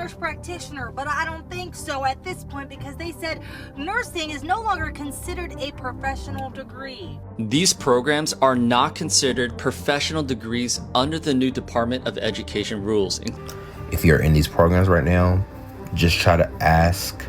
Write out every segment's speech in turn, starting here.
nurse practitioner, but I don't think so at this point because they said nursing is no longer considered a professional degree. These programs are not considered professional degrees under the new Department of Education rules. If you're in these programs right now, just try to ask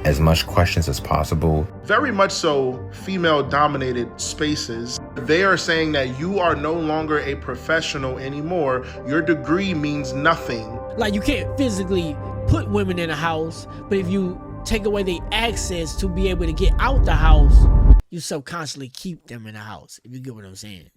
as much questions as possible. Very much so female-dominated spaces. They are saying that you are no longer a professional anymore. Your degree means nothing. Like, you can't physically put women in a house, but if you take away the access to be able to get out the house, you subconsciously keep them in the house, if you get what I'm saying.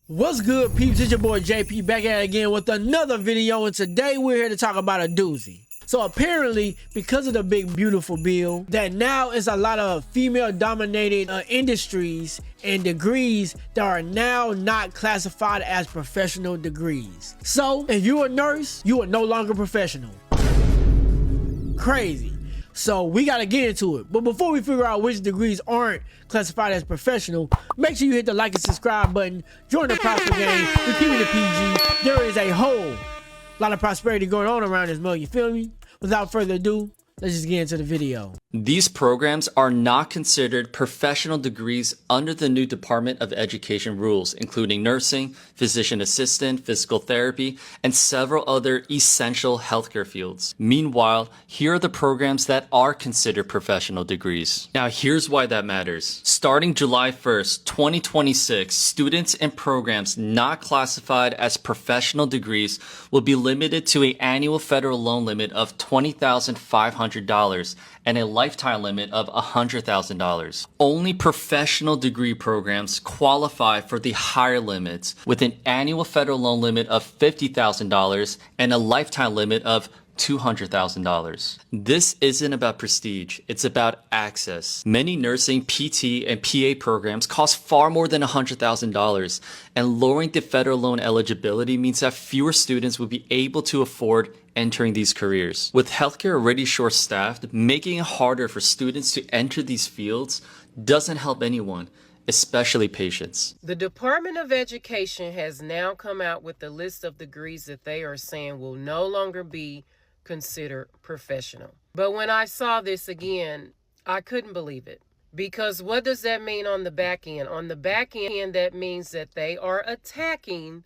What's good, peeps? It's your boy JP back at it again with another video, and today we're here to talk about a doozy. So apparently, because of the big beautiful bill, that now is a lot of female dominated industries and degrees that are now not classified as professional degrees. So if you're a nurse, you are no longer professional. Crazy. So we got to get into it. But before we figure out which degrees aren't classified as professional, make sure you hit the like and subscribe button. Join the Prosper Gang. We're keeping it PG. There is a whole lot of prosperity going on around this mug. You feel me? Without further ado, let's just get into the video. These programs are not considered professional degrees under the new Department of Education rules, including nursing, physician assistant, physical therapy, and several other essential healthcare fields. Meanwhile, here are the programs that are considered professional degrees. Now, here's why that matters. Starting July 1st, 2026, students in programs not classified as professional degrees will be limited to an annual federal loan limit of $20,500 and a lifetime limit of $100,000. Only professional degree programs qualify for the higher limits with an annual federal loan limit of $50,000 and a lifetime limit of $200,000. This isn't about prestige, it's about access. Many nursing, PT, and PA programs cost far more than $100,000, and lowering the federal loan eligibility means that fewer students will be able to afford entering these careers. With healthcare already short-staffed, making it harder for students to enter these fields doesn't help anyone, especially patients. The Department of Education has now come out with a list of degrees that they are saying will no longer be considered professional. But when I saw this again, I couldn't believe it. Because what does that mean on the back end? On the back end, that means that they are attacking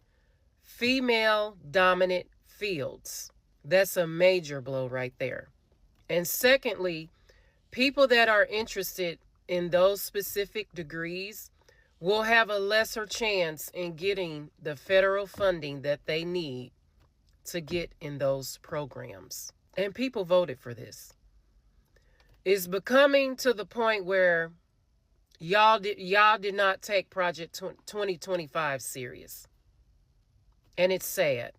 female-dominant fields. That's a major blow right there. And secondly, people that are interested in those specific degrees will have a lesser chance in getting the federal funding that they need to get in those programs. And people voted for this. It's becoming to the point where y'all did not take Project 2025 serious. And it's sad.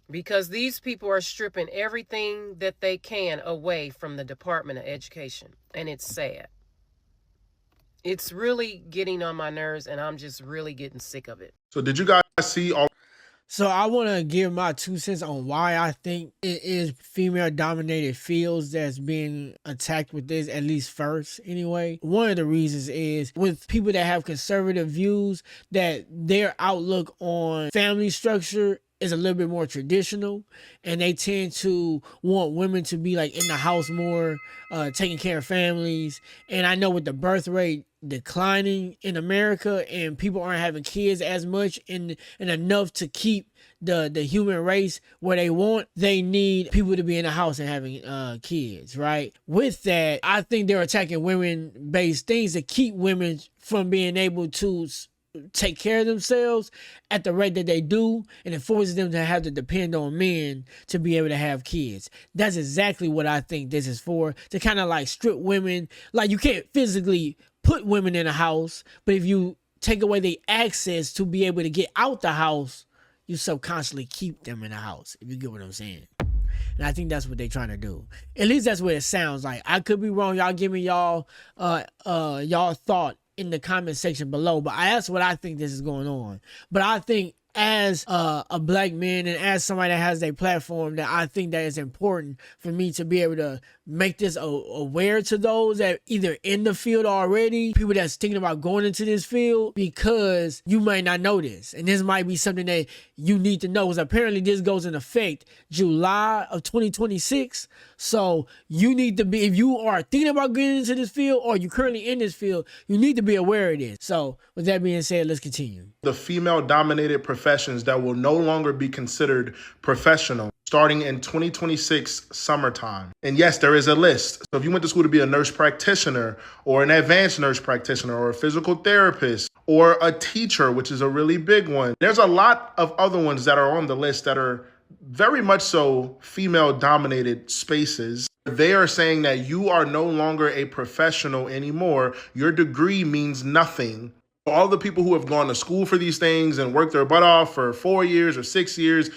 Because these people are stripping everything that they can away from the Department of Education. And it's sad. It's really getting on my nerves, and I'm just really getting sick of it. So did you guys see all? So I want to give my 2 cents on why I think it is female-dominated fields that's being attacked with this, at least first anyway. One of the reasons is with people that have conservative views, that their outlook on family structure is a little bit more traditional, and they tend to want women to be like in the house more, taking care of families. And I know with the birth rate declining in America and people aren't having kids as much and enough to keep the human race where they want, they need people to be in the house and having kids, right? With that, I think they're attacking women-based things to keep women from being able to take care of themselves at the rate that they do, and it forces them to have to depend on men to be able to have kids. That's exactly what I think this is for, to kind of like strip women. Like, you can't physically put women in a house, but if you take away the access to be able to get out the house, you subconsciously keep them in the house, if you get what I'm saying. And I think that's what they're trying to do. At least that's what it sounds like. I could be wrong. Y'all give me y'all thought in the comment section below, but that's what I think this is going on. But I think as a black man and as somebody that has a platform, that I think that it's important for me to be able to make this aware to those that either in the field already, people that's thinking about going into this field, because you might not know this. And this might be something that you need to know, because apparently this goes in effect July of 2026. So you need to be, if you are thinking about getting into this field or you're currently in this field, you need to be aware of this. So with that being said, let's continue. The female-dominated professions that will no longer be considered professional starting in 2026 summertime. And yes, there is a list. So if you went to school to be a nurse practitioner or an advanced nurse practitioner or a physical therapist or a teacher, which is a really big one, there's a lot of other ones that are on the list that are very much so female-dominated spaces. They are saying that you are no longer a professional anymore. Your degree means nothing. All the people who have gone to school for these things and worked their butt off for 4 years or 6 years,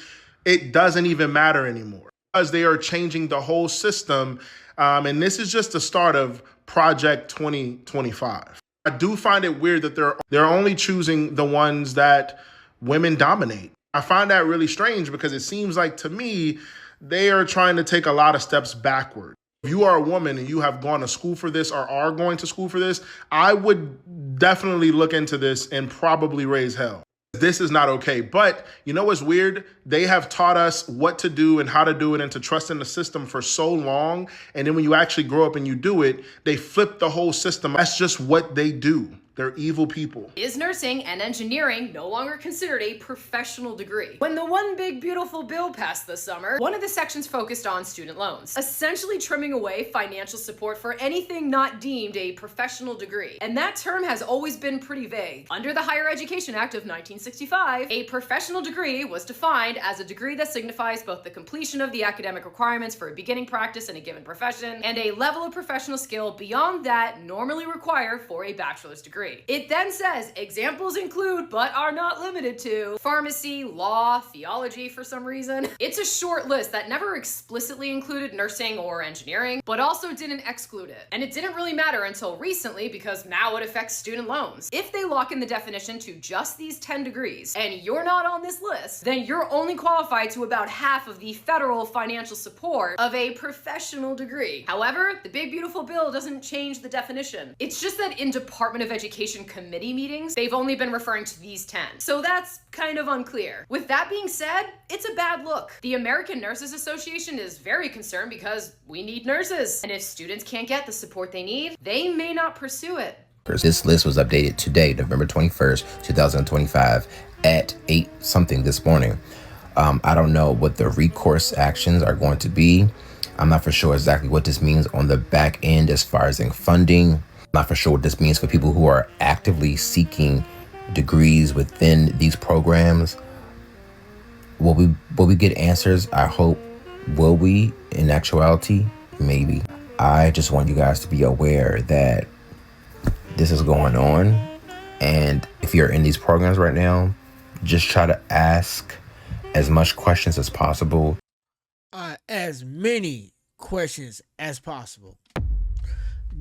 it doesn't even matter anymore because they are changing the whole system. And this is just the start of Project 2025. I do find it weird that they're only choosing the ones that women dominate. I find that really strange because it seems like to me, they are trying to take a lot of steps backward. If you are a woman and you have gone to school for this or are going to school for this, I would definitely look into this and probably raise hell. This is not okay. But you know what's weird? They have taught us what to do and how to do it and to trust in the system for so long. And then when you actually grow up and you do it, they flip the whole system. That's just what they do. They're evil people. Is nursing and engineering no longer considered a professional degree? When the One Big Beautiful Bill passed this summer, one of the sections focused on student loans, essentially trimming away financial support for anything not deemed a professional degree. And that term has always been pretty vague. Under the Higher Education Act of 1965, a professional degree was defined as a degree that signifies both the completion of the academic requirements for a beginning practice in a given profession and a level of professional skill beyond that normally required for a bachelor's degree. It then says examples include, but are not limited to, pharmacy, law, theology for some reason. It's a short list that never explicitly included nursing or engineering, but also didn't exclude it. And it didn't really matter until recently because now it affects student loans. If they lock in the definition to just these 10 degrees and you're not on this list, then you're only qualified to about half of the federal financial support of a professional degree. However, the Big Beautiful Bill doesn't change the definition. It's just that in Department of Education committee meetings, they've only been referring to these 10. So that's kind of unclear. With that being said, it's a bad look. The American Nurses Association is very concerned because we need nurses. And if students can't get the support they need, they may not pursue it. This list was updated today, November 21st, 2025 at 8 something this morning. I don't know what the recourse actions are going to be. I'm not for sure exactly what this means on the back end as far as in funding. Not for sure what this means for people who are actively seeking degrees within these programs. Will we get answers? I hope. Will we? In actuality, maybe. I just want you guys to be aware that this is going on. And if you're in these programs right now, just try to ask as much questions as possible. As many questions as possible.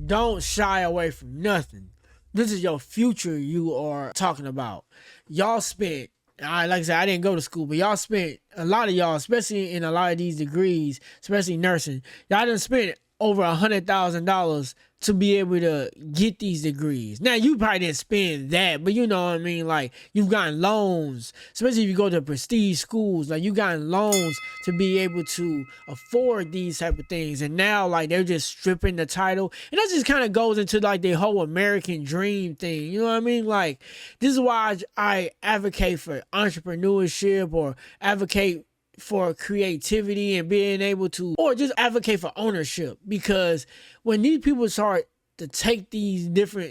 Don't shy away from nothing. This is your future you are talking about. Y'all spent, like I said, I didn't go to school, but y'all spent, a lot of y'all, especially in a lot of these degrees, especially nursing, y'all done spent over $100,000 to be able to get these degrees. Now, you probably didn't spend that, but you know what I mean? Like, you've gotten loans, especially if you go to prestige schools, like, you've gotten loans to be able to afford these type of things. And now, like, they're just stripping the title. And that just kind of goes into, like, the whole American dream thing. You know what I mean? Like, this is why I advocate for entrepreneurship or advocate for creativity and being able to, or just advocate for ownership, because when these people start to take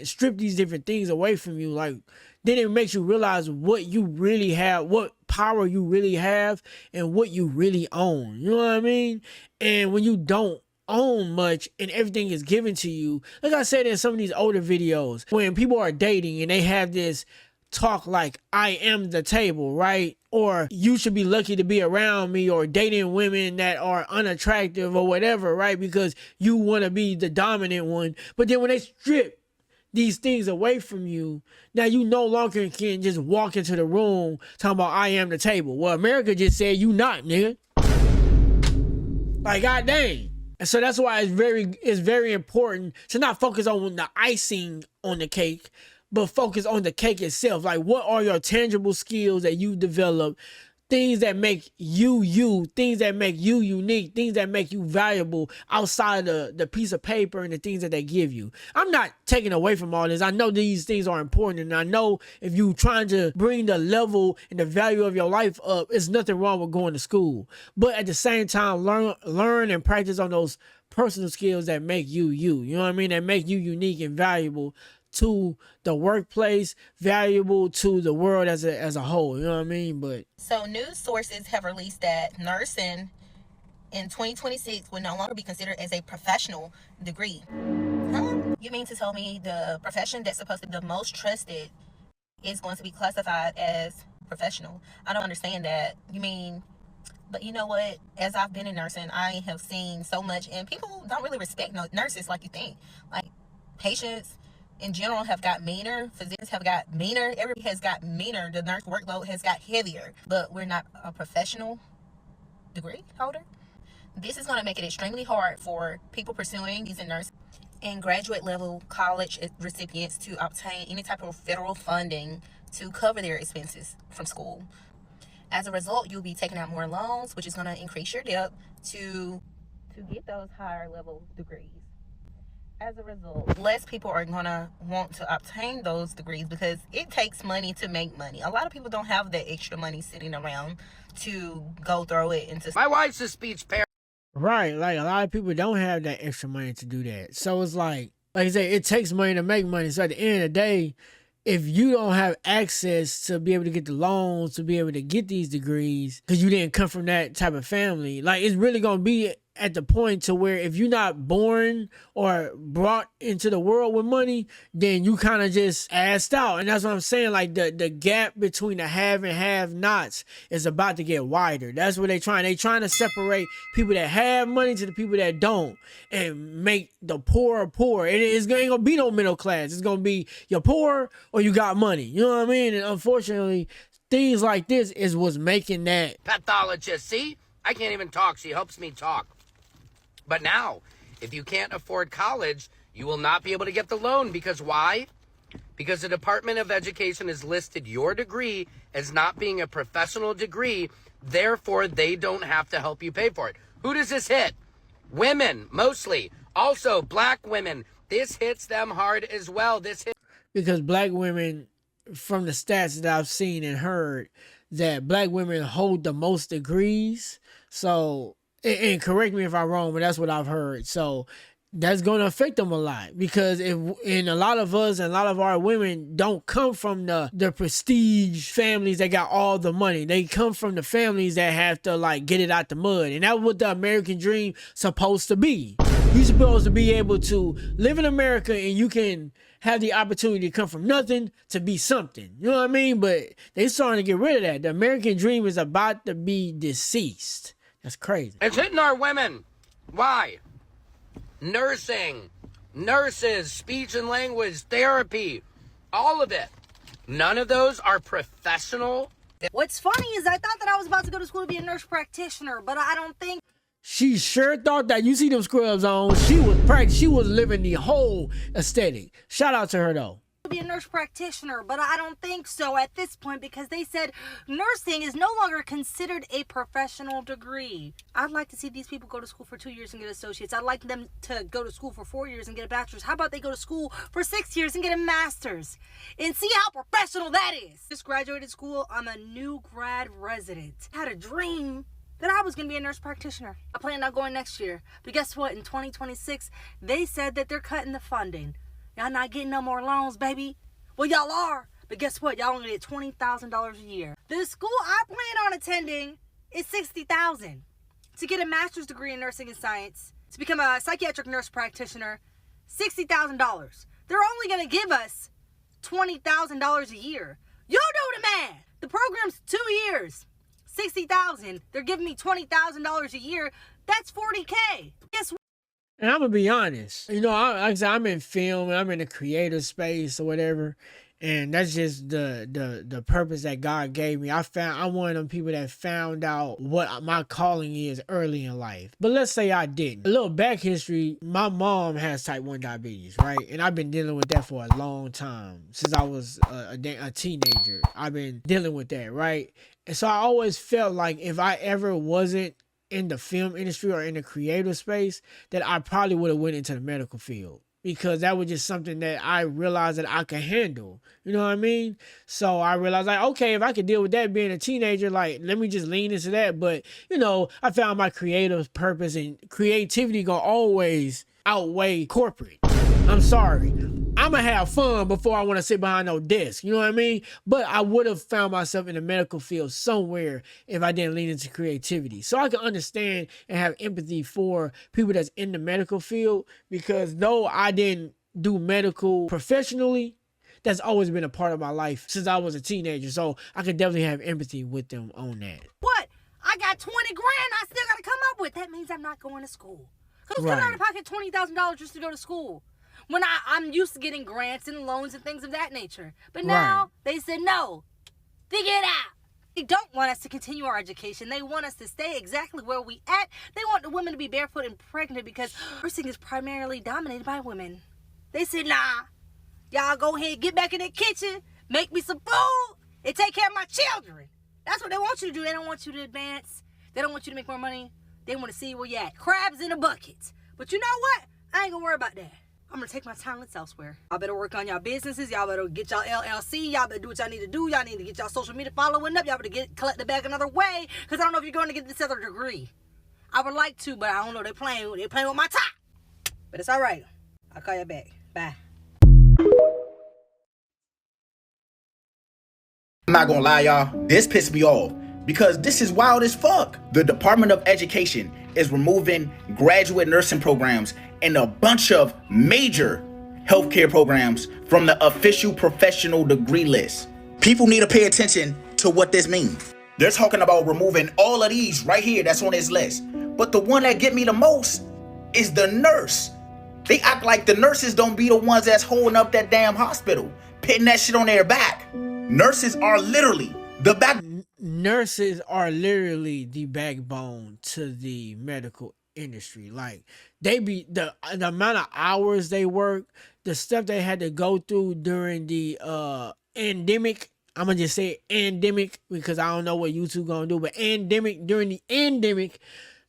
strip these different things away from you, like, then it makes you realize what you really have, what power you really have, and what you really own. You know what I mean? And when you don't own much and everything is given to you, like I said in some of these older videos, when people are dating and they have this talk like, I am the table, right? Or you should be lucky to be around me, or dating women that are unattractive or whatever, right? Because you want to be the dominant one. But then when they strip these things away from you, now you no longer can just walk into the room talking about I am the table. Well, America just said you not, nigga. Like, god dang. And so that's why it's very important to not focus on the icing on the cake, but focus on the cake itself. Like, what are your tangible skills that you develop? Things that make you you, things that make you unique, things that make you valuable outside of the piece of paper and the things that they give you. I'm not taking away from all this. I know these things are important, and I know if you trying to bring the level and the value of your life up, there's nothing wrong with going to school. But at the same time, learn and practice on those personal skills that make you you. You know what I mean? That make you unique and valuable to the workplace, valuable to the world as a whole. You know what I mean? But so news sources have released that nursing in 2026 will no longer be considered as a professional degree. You mean to tell me the profession that's supposed to be the most trusted is going to be classified as professional? I don't understand that. You mean, but you know what? As I've been in nursing, I have seen so much, and people don't really respect nurses like you think. Like, patients in general have got meaner, physicians have got meaner, everybody has got meaner, the nurse workload has got heavier, but we're not a professional degree holder. This is going to make it extremely hard for people pursuing these nursing and graduate level college recipients to obtain any type of federal funding to cover their expenses from school. As a result, you'll be taking out more loans, which is going to increase your debt to get those higher level degrees. As a result, less people are going to want to obtain those degrees because it takes money to make money. A lot of people don't have that extra money sitting around to go throw it into... My wife's a speech parent. right, like a lot of people don't have that extra money to do that. So it's like I say, it takes money to make money. So at the end of the day, if you don't have access to be able to get the loans, to be able to get these degrees, because you didn't come from that type of family, like it's really going to be at the point to where if you're not born or brought into the world with money, then you kind of just assed out. And that's what I'm saying. Like the gap between the have and have nots is about to get wider. That's what they're trying to separate people that have money to the people that don't and make the poor poor. It ain't gonna be no middle class. It's gonna be you're poor or you got money. You know what I mean? And unfortunately, things like this is what's making that. Pathologist, see? I can't even talk. She helps me talk. But now, if you can't afford college, you will not be able to get the loan. Because why? Because the Department of Education has listed your degree as not being a professional degree. Therefore, they don't have to help you pay for it. Who does this hit? Women, mostly. Also, black women. This hits them hard as well. Because black women, from the stats that I've seen and heard, that black women hold the most degrees. So... and correct me if I'm wrong, but that's what I've heard. So that's going to affect them a lot because and a lot of us and a lot of our women don't come from the prestige families that got all the money. They come from the families that have to like get it out the mud. And that's what the American dream supposed to be. You're supposed to be able to live in America and you can have the opportunity to come from nothing to be something. You know what I mean? But they starting to get rid of that. The American dream is about to be deceased. That's crazy. It's hitting our women. Why? Nursing, nurses, speech and language, therapy, all of it. None of those are professional. What's funny is I thought that I was about to go to school to be a nurse practitioner, but I don't think... She sure thought that. You see them scrubs on. She was living the whole aesthetic. Shout out to her though. Be a nurse practitioner, but I don't think so at this point because they said nursing is no longer considered a professional degree. I'd like to see these people go to school for 2 years and get associates. I'd like them to go to school for 4 years and get a bachelor's. How about they go to school for 6 years and get a master's and see how professional that is? Just graduated school. I'm a new grad resident. I had a dream that I was going to be a nurse practitioner. I planned on going next year, but guess what? In 2026, they said that they're cutting the funding. Y'all not getting no more loans, baby. Well, y'all are. But guess what? Y'all only get $20,000 a year. The school I plan on attending is $60,000. To get a master's degree in nursing and science, to become a psychiatric nurse practitioner, $60,000. They're only going to give us $20,000 a year. You do the math. The program's 2 years. $60,000. They're giving me $20,000 a year. That's $40K. Guess what? And I'm gonna be honest, like I said, I'm in film and I'm in the creative space or whatever, and that's just the purpose that God gave me. I'm one of them people that found out what my calling is early in life. But let's say I didn't. A little back history: my mom has type 1 diabetes, right? And I've been dealing with that for a long time since I was a teenager. I've been dealing with that, right? And so I always felt like if I ever wasn't in the film industry or in the creative space, that I probably would have went into the medical field, because that was just something that I realized that I could handle. You know what I mean? So I realized, like, okay, if I could deal with that being a teenager, like, let me just lean into that. But, I found my creative purpose, and creativity gonna always outweigh corporate. I'm sorry. I'm gonna have fun before I want to sit behind no desk. You know what I mean? But I would have found myself in the medical field somewhere if I didn't lean into creativity. So I can understand and have empathy for people that's in the medical field, because though I didn't do medical professionally, that's always been a part of my life since I was a teenager. So I could definitely have empathy with them on that. What? I got 20 grand I still got to come up with. That means I'm not going to school. Who's coming out of pocket $20,000 just to go to school? When I'm used to getting grants and loans and things of that nature. But now they said, no, figure it out. They don't want us to continue our education. They want us to stay exactly where we at. They want the women to be barefoot and pregnant because nursing is primarily dominated by women. They said, nah, y'all go ahead, get back in the kitchen, make me some food, and take care of my children. That's what they want you to do. They don't want you to advance. They don't want you to make more money. They want to see where you at. Crabs in a bucket. But you know what? I ain't gonna worry about that. I'm gonna take my talents elsewhere. Y'all better work on y'all businesses. Y'all better get y'all LLC. Y'all better do what y'all need to do. Y'all need to get y'all social media following up. Y'all better collect the bag another way. Because I don't know if you're going to get this other degree. I would like to, but I don't know. They're playing with my top. But it's all right. I'll call you back. Bye. I'm not gonna lie, y'all. This pissed me off because this is wild as fuck. The Department of Education is removing graduate nursing programs and a bunch of major healthcare programs from the official professional degree list. People need to pay attention to what this means. They're talking about removing all of these right here that's on this list. But the one that get me the most is the nurse. They act like the nurses don't be the ones that's holding up that damn hospital, pitting that shit on their back. Nurses are literally the back. Nurses are literally the backbone to the medical industry. Like, they be the amount of hours they work, the stuff they had to go through during the endemic. I'm gonna just say endemic because I don't know what YouTube gonna do, but during the endemic,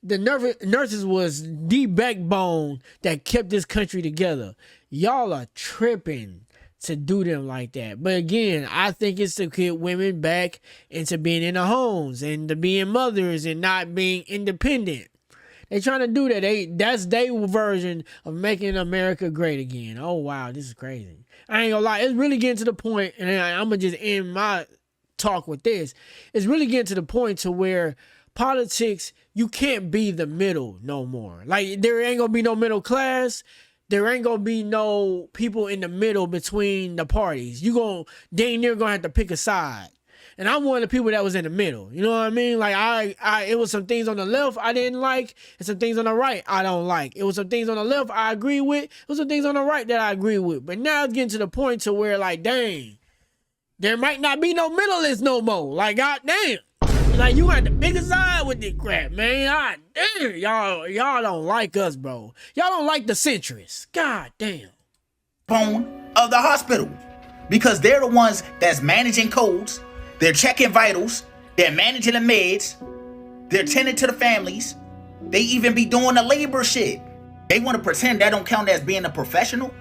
the nurses was the backbone that kept this country together. Y'all are tripping to do them like that. But again, I think it's to get women back into being in the homes and to being mothers and not being independent. They trying to do that. That's their version of making America great again. Oh wow, this is crazy. I ain't gonna lie, it's really getting to the point, and I'm gonna just end my talk with this. It's really getting to the point to where politics, you can't be the middle no more. Like, there ain't gonna be no middle class. There ain't gonna be no people in the middle between the parties. Dang near gonna have to pick a side. And I'm one of the people that was in the middle. You know what I mean? Like, it was some things on the left I didn't like, and some things on the right I don't like. It was some things on the left I agree with. It was some things on the right that I agree with. But now it's getting to the point to where, like, dang, there might not be no middleists no more. Like, god damn. Like, you got the biggest side with this crap, man. God damn, y'all don't like us, bro. Y'all don't like the centrists. God damn. Of the hospital, because they're the ones that's managing codes. They're checking vitals. They're managing the meds. They're tending to the families. They even be doing the labor shit. They want to pretend that don't count as being a professional.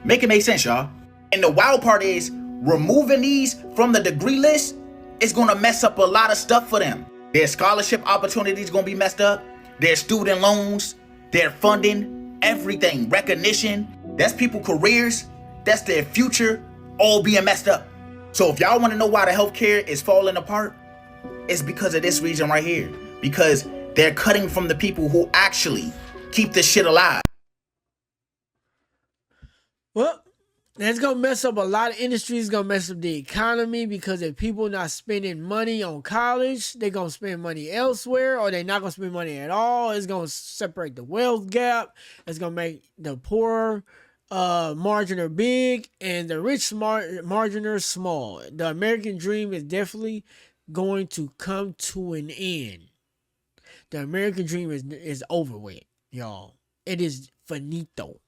Make it make sense, y'all. And the wild part is, removing these from the degree list is gonna mess up a lot of stuff for them. Their scholarship opportunities gonna be messed up. Their student loans, their funding, everything, recognition. That's people's careers. That's their future, all being messed up. So if y'all want to know why the healthcare is falling apart, it's because of this reason right here. Because they're cutting from the people who actually keep this shit alive. Well, It's gonna mess up a lot of industries. It's gonna mess up the economy because if people not spending money on college, they're gonna spend money elsewhere, or they're not gonna spend money at all. It's gonna separate the wealth gap. It's gonna make the poor marginer big and the rich marginer small. The American dream is definitely going to come to an end. The American dream is over with, y'all. It is finito.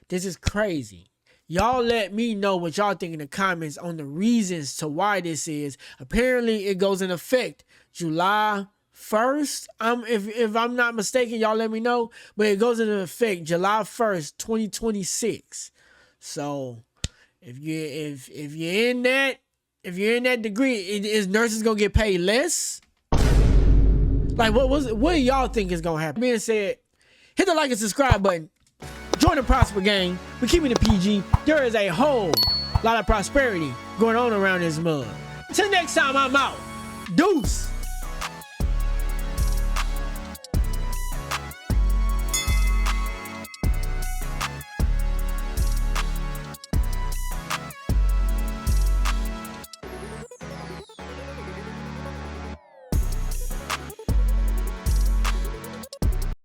This is crazy. Y'all let me know what y'all think in the comments on the reasons to why this is. Apparently, it goes in effect July 1st. If I'm not mistaken, y'all let me know. But it goes into effect July 1st, 2026. So if you're in that degree, is nurses gonna get paid less? Like what do y'all think is gonna happen? Being said, hit the like and subscribe button. Join the Prosper Gang. We're keeping it PG. There is a whole lot of prosperity going on around this mug. Until next time, I'm out. Deuce.